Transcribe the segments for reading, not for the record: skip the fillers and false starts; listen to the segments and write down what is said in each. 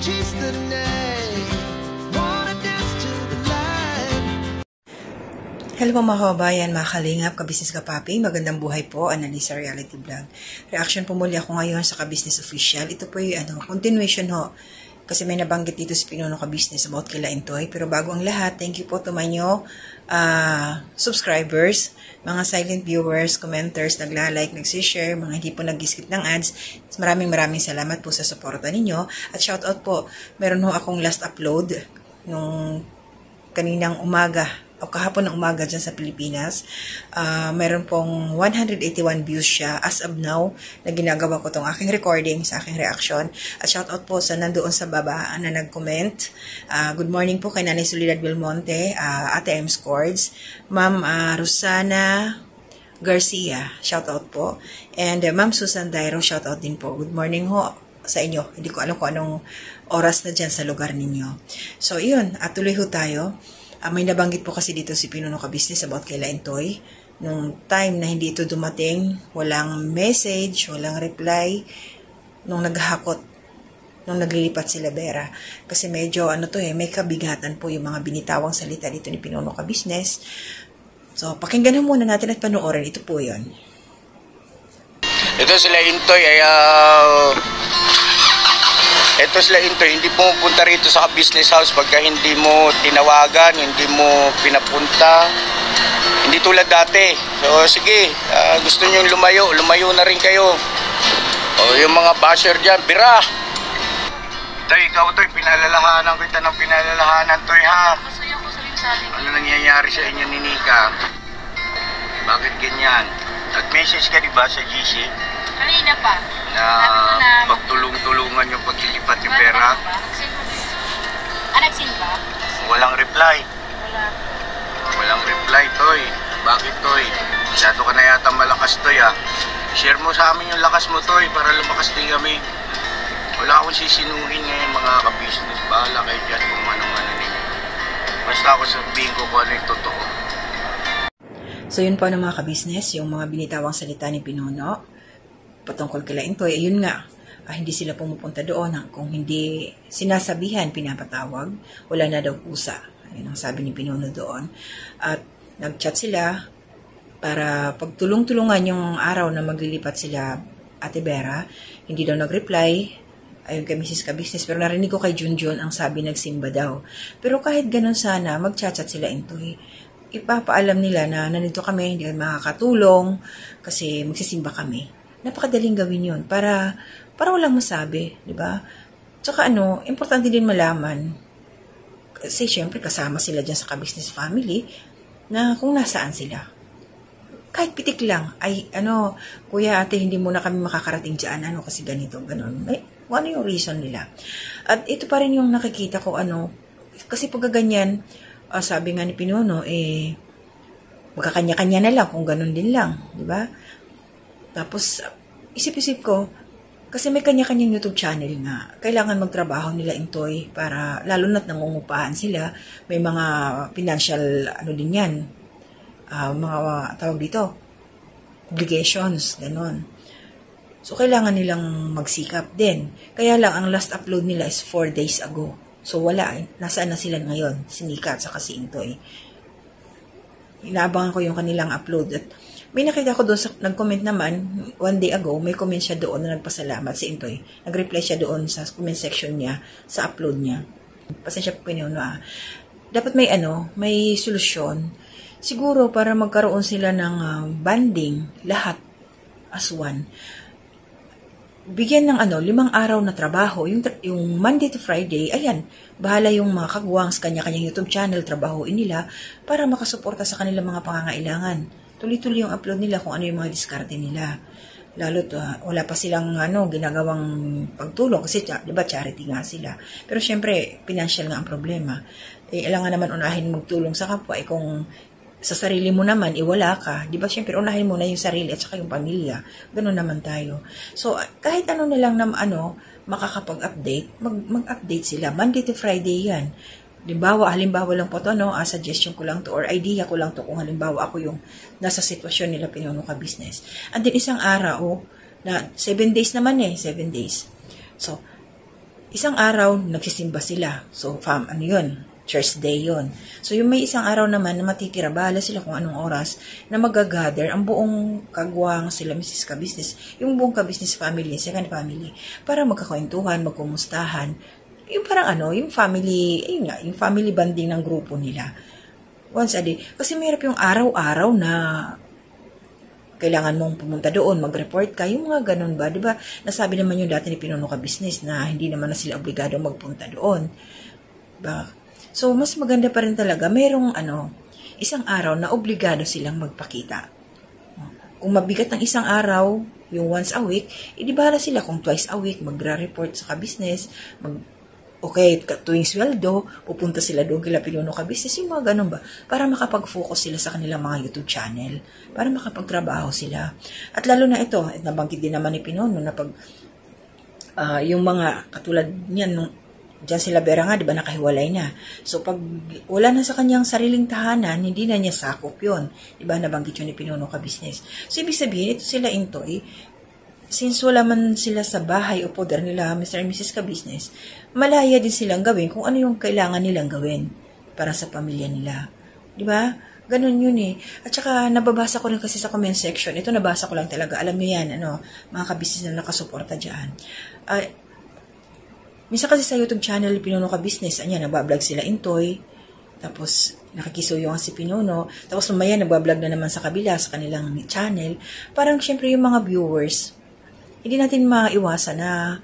chase the night, wanna dance to the light. Hello po mga kababayan, mga kalingap, kabisnes kapapi, magandang buhay po, Analisa Reality Vlog. Reaction po muli ako ngayon sa Kabisnes Official. Ito po yung continuation ho, kasi may nabanggit dito si Pinuno Kabisnes about kila Intoy. Pero bago ang lahat, thank you po to my new subscribers, mga silent viewers, commenters, nagla-like, nagsishare, mga hindi po nag-skip ng ads. Maraming salamat po sa suporta ninyo. At shoutout po, meron ho akong last upload nung kaninang umaga o kahapon ng umaga dyan sa Pilipinas. Meron pong 181 views siya as of now na ginagawa ko tong aking recording sa aking reaction. At shoutout po sa nandoon sa baba na nag-comment. Good morning po kay Nanay Soledad Belmonte, Ate M. Scords, Ma'am Rosana Garcia, shoutout po. And Ma'am Susan Dairo, shoutout din po. Good morning ho sa inyo. Hindi ko alam kung anong oras na dyan sa lugar ninyo. So, yun. Tuloy ho tayo. May nabanggit po kasi dito si Pinuno Kabisnes about kay Intoy. Nung time na hindi ito dumating, walang message, walang reply, nung naghahakot, nung naglilipat si Vera. Kasi medyo, may kabigatan po yung mga binitawang salita dito ni Pinuno Kabisnes. So, pakinggan muna natin at panoorin. Ito po yun. Ito sila Intoy ay hindi pumupunta rito sa business house pagka hindi mo tinawagan, hindi mo pinapunta, hindi tulad dati. So sige, gusto nyo lumayo na rin kayo. O yung mga basher dyan, bira! Ikaw Toy, pinalalahanan kita ng pinalalahanan Toy ha. Ano nangyayari sa inyo ni Nika? Bakit ganyan? Nag-message ka diba sa GC? Kanina pa. Na pagtulong-tulungan yung paglilipat yung pera. Nagsin ba? Walang reply. Wala. Walang reply, Toy. Bakit, Toy? Masyado ka na yata malakas, Toy, ha? Share mo sa amin yung lakas mo, Toy, para lumakas din kami. Wala akong sisinuhin ngayon, mga kabisnes. Bahala kayo dyan kung anong-ano ninyo. Basta ako sabihin ko kung ano yung totoo. So, yun po ng mga kabisnes, yung mga binitawang salita ni Pinuno patungkol kila Intoy. Ayun nga, hindi sila pumupunta doon. Kung hindi sinasabihan, pinapatawag, wala na daw kusa. Ayun ang sabi ni Pinuno doon. At nag-chat sila para pagtulong-tulungan yung araw na maglilipat sila Ate Vera. Hindi daw nag-reply. Ayun kay Mrs. Kabisnes. Pero narinig ko kay Junjun ang sabi nagsimba daw. Pero kahit ganun sana, mag-chat sila Intoy. Ipapaalam nila na nandito kami, hindi kami makakatulong kasi magsisimba kami. Napakadaling gawin yun para walang masabi, di ba? Tsaka importante din malaman kasi syempre kasama sila dyan sa Kabisnes family na kung nasaan sila. Kahit pitik lang, ay kuya ate, hindi muna kami makakarating dyan, kasi ganito, ganon. Ano yung reason nila? At ito pa rin yung nakikita ko, kasi pag ganyan, sabi nga ni Pinuno, magkakanya-kanya na lang kung ganun din lang, di ba? Tapos, isip-isip ko, kasi may kanya-kanyang YouTube channel nga, kailangan magtrabaho nila Intoy para, lalo na't nangungupahan sila, may mga financial, din yan, mga tawag dito, obligations, ganon. So, kailangan nilang magsikap din. Kaya lang, ang last upload nila is 4 days ago. So, wala. Nasaan na sila ngayon? Si Nika at saka si Intoy. Inaabangan ko yung kanilang upload. At may nakita ko doon, nag-comment naman, 1 day ago, may comment siya doon na nagpasalamat si Intoy. Nag-reply siya doon sa comment section niya, sa upload niya. Pasensya po Pinuno Dapat may solusyon. Siguro para magkaroon sila ng banding, lahat as one. Bigyan ng 5 araw na trabaho, yung Monday to Friday, ayan, bahala yung mga kagwangs, kanya-kanyang YouTube channel, trabahoin nila para makasuporta sa kanilang mga pangangailangan. Tuloy-tuloy yung upload nila kung ano yung mga diskarte nila. Lalo't wala pa silang ginagawang pagtulong kasi di ba charity nga sila. Pero syempre, financial nga ang problema. Alam nga naman unahin magtulong sa kapwa kung sa sarili mo naman, wala ka. Di ba syempre, unahin mo na yung sarili at saka yung pamilya. Ganun naman tayo. So, kahit na lang na makakapag-update, mag-update sila. Monday to Friday yan. Halimbawa lang po to, suggestion ko lang to or idea ko lang to kung halimbawa ako yung nasa sitwasyon nila Pinuno Kabisnes. And then isang araw, na 7 days naman 7 days. So, isang araw, nagsisimba sila. So, ano yun? Church day yun. So, yung may isang araw naman na matitira, bahala sila kung anong oras na mag-gather ang buong kagwang sila, Mrs. Ka-Business, yung buong Ka-Business family, second family, para magkakwentuhan, magkumustahan. Yung parang yung family, yung family bonding ng grupo nila. Once a day. Kasi mahirap yung araw-araw na kailangan mong pumunta doon, mag-report ka, yung mga ganun ba? Diba? Nasabi naman yung dati ni Pinuno Ka-Business na hindi naman na sila obligado magpunta doon. Diba? So, mas maganda pa rin talaga, merong isang araw na obligado silang magpakita. Kung mabigat ng isang araw, yung once a week, di bahala sila kung twice a week, magra-report sa Ka-Business, okay, tuwing sweldo, pupunta sila doon kila Pinuno Ka-Business, yung mga ganun ba? Para makapag-focus sila sa kanilang mga YouTube channel, para makapagtrabaho sila. At lalo na ito, nabanggit din naman ni Pinuno na pag yung mga katulad niyan, diyan sila Vera nga, di ba, nakahiwalay na. So, pag wala na sa kanyang sariling tahanan, hindi na niya sakop yun. Di ba, nabanggit yun ni Pinuno Ka-Business. So, ibig sabihin, ito sila Intoy, since wala man sila sa bahay o poder nila, Mr. and Mrs. Ka-Business, malaya din silang gawin kung ano yung kailangan nilang gawin para sa pamilya nila. Di ba? Ganun yun eh. At saka, nababasa ko rin kasi sa comment section. Ito, nabasa ko lang talaga. Alam niyo yan, mga ka-business na nakasuporta dyan. Minsan kasi sa YouTube channel, Pinuno Ka-Business, nagbablog sila Intoy, tapos nakikisuyo nga si Pinuno, tapos mamaya nagbablog na naman sa kabila, sa kanilang channel. Parang syempre yung mga viewers, hindi natin maiwasan na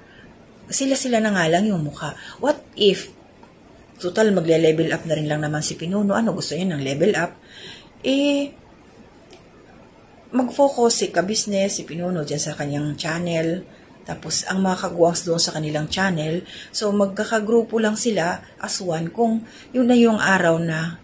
sila na nga lang yung mukha. What if, total magle-level up na rin lang naman si Pinuno, gusto niya ng level up, mag-focus si Ka-Business, si Pinuno dyan sa kanyang channel, tapos, ang mga kagwangs doon sa kanilang channel, so magkakagrupo lang sila as one kung yun na yung araw na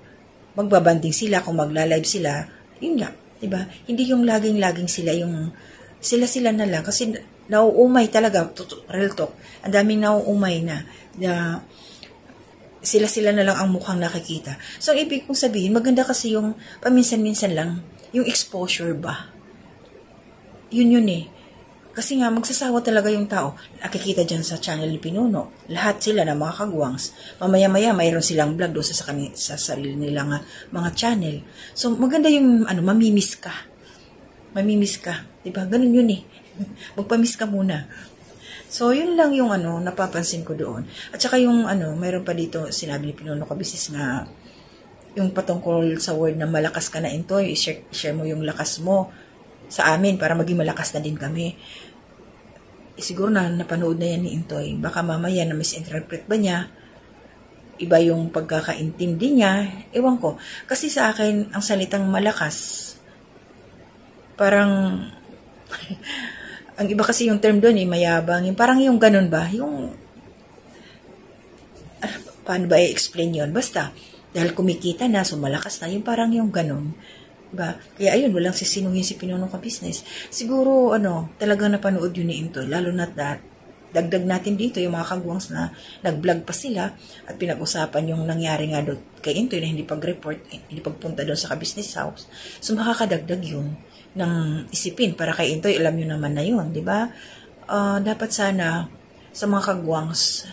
magbabanding sila, kung magla-live sila, yun nga, diba? Hindi yung laging-laging sila yung, sila na lang, kasi nauumay talaga, real talk, ang daming nauumay na sila na lang ang mukhang nakikita. So, ibig kong sabihin, maganda kasi yung paminsan-minsan lang, yung exposure ba? Yun eh. Kasi nga, magsasawa talaga yung tao. Nakikita dyan sa channel ni Pinuno. Lahat sila na mga kagwangs. Mamaya-maya, mayroon silang vlog doon sa sarili nilang mga channel. So, maganda yung, mamimiss ka. Mamimiss ka. Diba? Ganun yun eh. Magpamiss ka muna. So, yun lang yung napapansin ko doon. At saka yung, mayroon pa dito, sinabi ni Pinuno Ka-Business nga, yung patungkol sa word na malakas ka na Intoy, share mo yung lakas mo sa amin para maging malakas na din kami. Siguro na napanood na yan ni Intoy. Baka mamaya na misinterpret ba niya? Iba yung pagkakaintindi niya. Ewan ko. Kasi sa akin, ang salitang malakas, parang, ang iba kasi yung term doon mayabang. Parang yung ganun ba? Yung, paano ba i-explain yun? Basta, dahil kumikita na, so malakas na, yung parang yung ganun. Diba? Kaya ayun, walang sisinuhin si Pinuno Ka-Business. Siguro, talagang napanood yun ni Intoy. Lalo na dagdag natin dito yung mga kagwangs na nag-vlog pa sila at pinag-usapan yung nangyari nga doon kay Intoy na hindi pag-report, hindi pagpunta doon sa Ka-Business House. So, makakadagdag yun ng isipin para kay Intoy. Alam nyo naman na yun, di ba? Dapat sana sa mga kagwangs,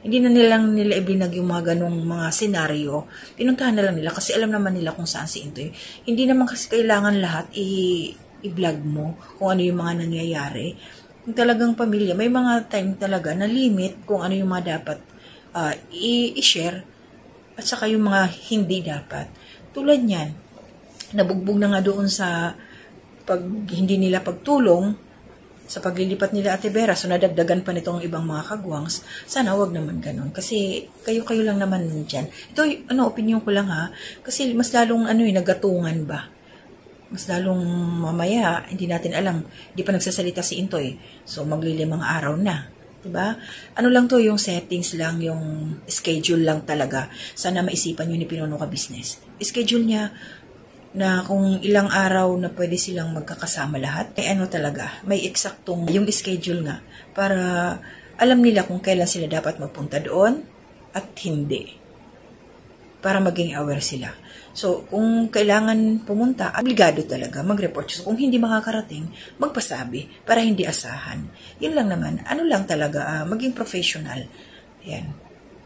hindi na nila ibinag yung mga ganong mga senaryo. Pinuntahan na lang nila kasi alam naman nila kung saan si Intoy. Hindi naman kasi kailangan lahat i-vlog mo kung ano yung mga nangyayari. Kung talagang pamilya, may mga time talaga na limit kung ano yung mga dapat i-share at saka yung mga hindi dapat. Tulad niyan, nabugbog na nga doon sa hindi nila pagtulong sa paglilipat nila Ate Vera, so nadagdagan pa nitong ibang mga kagwangs, sana wag naman ganun. Kasi kayo lang naman dyan. Ito, opinion ko lang ha. Kasi mas lalong, nagatungan ba? Mas lalong mamaya, hindi natin alam. Hindi pa nagsasalita si Intoy. So, maglilimang araw na. Diba? Ano lang to, yung settings lang, yung schedule lang talaga. Sana maisipan nyo ni Pinuno Ka-Business. Schedule niya, na kung ilang araw na pwede silang magkakasama lahat, talaga, may eksaktong yung schedule nga para alam nila kung kailan sila dapat magpunta doon at hindi. Para maging aware sila. So, kung kailangan pumunta, obligado talaga mag-report. So, kung hindi makakarating, magpasabi para hindi asahan. Yun lang naman. Ano lang talaga, maging professional. Yan.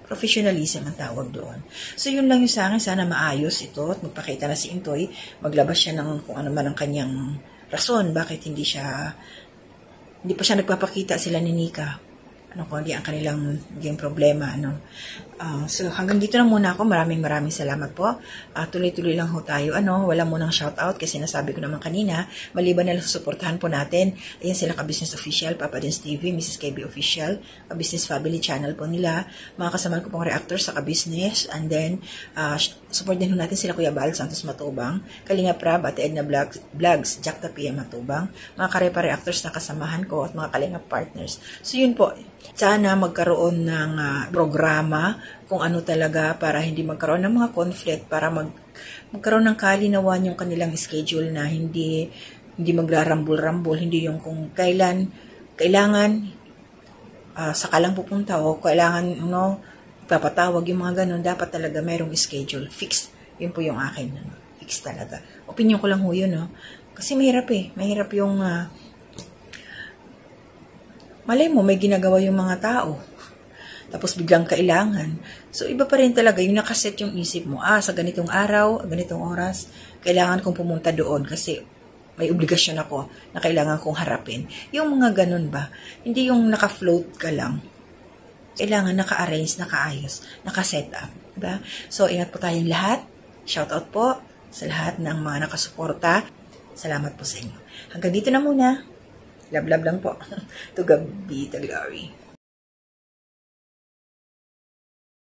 Professionalism ang tawag doon. So, yun lang yung sa akin. Sana maayos ito at magpakita na si Intoy. Maglabas siya ng kung ano man ang kanyang rason. Bakit hindi pa siya nagpapakita sila ni Nika. Ano kung hindi ang kanilang naging problema. So, hanggang dito na muna ako. Maraming salamat po. Tuloy-tuloy lang ho tayo. Wala munang shoutout kasi nasabi ko naman kanina, maliban na lang suportahan po natin. Ayan sila ka-Business Official, Papa Dins TV, Mrs. KB Official, ka-Business Family Channel po nila. Mga kasama ko pong reactors sa ka-Business. And then, support din ho natin sila Kuya Bal Santos Matubang, Kalinga Prab, Ate Edna Vlogs, Jack Tapia Matubang, mga karepa reactors na kasamahan ko at mga Kalinga partners. So, yun po. Sana magkaroon ng programa kung ano talaga para hindi magkaroon ng mga conflict, para magkaroon ng kalinawan yung kanilang schedule na hindi magrarambol-rambol, hindi yung kung kailangan saka lang pupunta o kailangan papatawag yung mga ganun, dapat talaga mayroong schedule fixed. Yun po yung akin, fixed talaga. Opinion ko lang ho yun, kasi mahirap yung malay mo, may ginagawa yung mga tao. Tapos biglang kailangan. So, iba pa rin talaga yung nakaset yung isip mo. Sa ganitong araw, ganitong oras, kailangan kong pumunta doon kasi may obligasyon ako na kailangan kong harapin. Yung mga ganun ba? Hindi yung naka-float ka lang. Kailangan naka-arrange, naka-ayos, naka-set up. Diba? So, ingat po tayong lahat. Shoutout po sa lahat ng mga nakasuporta. Salamat po sa inyo. Hanggang dito na muna. Love lang po. To God be the glory.